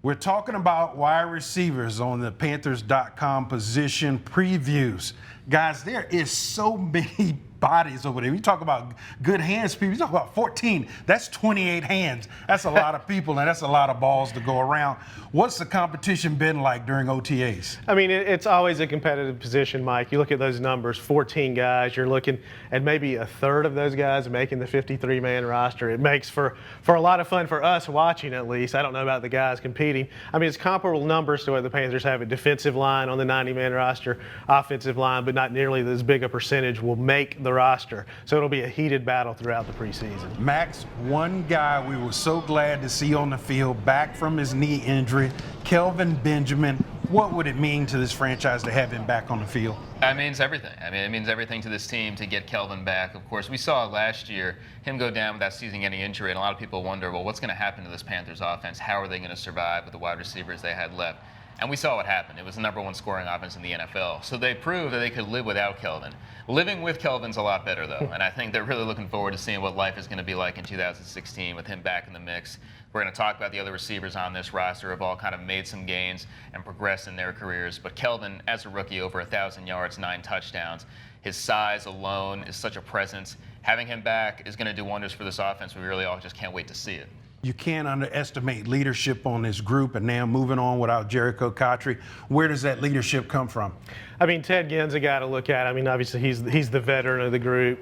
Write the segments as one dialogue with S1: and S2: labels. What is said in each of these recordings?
S1: We're talking about wide receivers on the Panthers.com position previews. Guys, there is so many bodies over there. You talk about good hands, people. You talk about 14. That's 28 hands. That's a lot of people, and that's a lot of balls to go around. What's the competition been like during OTAs?
S2: I mean, it's always a competitive position, Mike. You look at those numbers, 14 guys. You're looking at maybe a third of those guys making the 53-man roster. It makes for a lot of fun for us watching, at least. I don't know about the guys competing. I mean, it's comparable numbers to what the Panthers have a defensive line on the 90-man roster, offensive line, but not nearly as big a percentage will make the roster. So it'll be a heated battle throughout the preseason.
S1: Max, one guy we were so glad to see on the field back from his knee injury, Kelvin Benjamin. What would it mean to this franchise to have him back on the field?
S3: It means everything. I mean, it means everything to this team to get Kelvin back. Of course, we saw last year him go down without season any injury, and a lot of people wonder, well, what's going to happen to this Panthers offense? How are they going to survive with the wide receivers they had left? And we saw what happened. It was the #1 scoring offense in the NFL. So they proved that they could live without Kelvin. Living with Kelvin's a lot better, though. And I think they're really looking forward to seeing what life is going to be like in 2016 with him back in the mix. We're going to talk about the other receivers on this roster have all kind of made some gains and progressed in their careers. But Kelvin, as a rookie, over 1,000 yards, 9 touchdowns. His size alone is such a presence. Having him back is going to do wonders for this offense. We really all just can't wait to see it.
S1: You can't underestimate leadership on this group, and now moving on without Jericho Cotchery. Where does that leadership come from?
S2: I mean, Ted Ginn's a guy to look at. I mean, obviously he's the veteran of the group.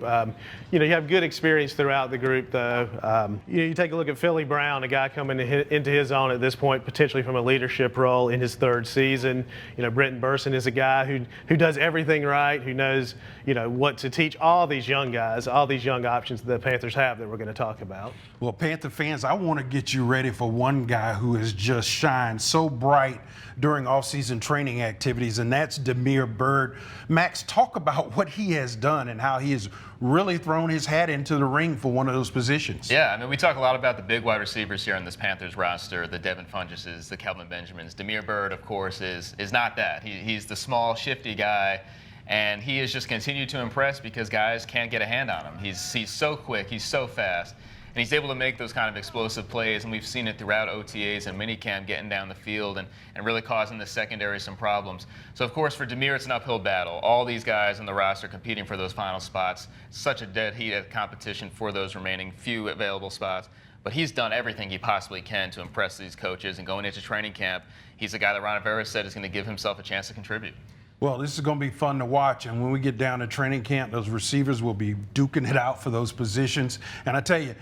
S2: You have good experience throughout the group, though. You take a look at Philly Brown, a guy coming into his own at this point, potentially from a leadership role in his 3rd season. Brenton Burson is a guy who does everything right, who knows what to teach all these young guys, all these young options that the Panthers have that we're going to talk about.
S1: Well, Panther fans, I want to get you ready for one guy who has just shined so bright during off-season training activities, and that's Damiere Byrd. Max, talk about what he has done and how he has really thrown his hat into the ring for one of those positions.
S3: Yeah, I mean, we talk a lot about the big wide receivers here on this Panthers roster, the Devin Funchesses, the Kelvin Benjamins. Damiere Byrd, of course, is not that. He's the small, shifty guy, and he has just continued to impress because guys can't get a hand on him. He's so quick, he's so fast. And he's able to make those kind of explosive plays, and we've seen it throughout OTAs and minicamp, getting down the field and really causing the secondary some problems. So, of course, for Damiere, it's an uphill battle. All these guys in the roster competing for those final spots. Such a dead heat of competition for those remaining few available spots. But he's done everything he possibly can to impress these coaches, and going into training camp, he's a guy that Ron Rivera said is going to give himself a chance to contribute.
S1: Well, this is going to be fun to watch, and when we get down to training camp, those receivers will be duking it out for those positions. And I tell you,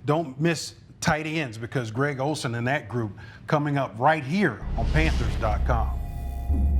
S1: don't miss tight ends, because Greg Olsen and that group coming up right here on Panthers.com.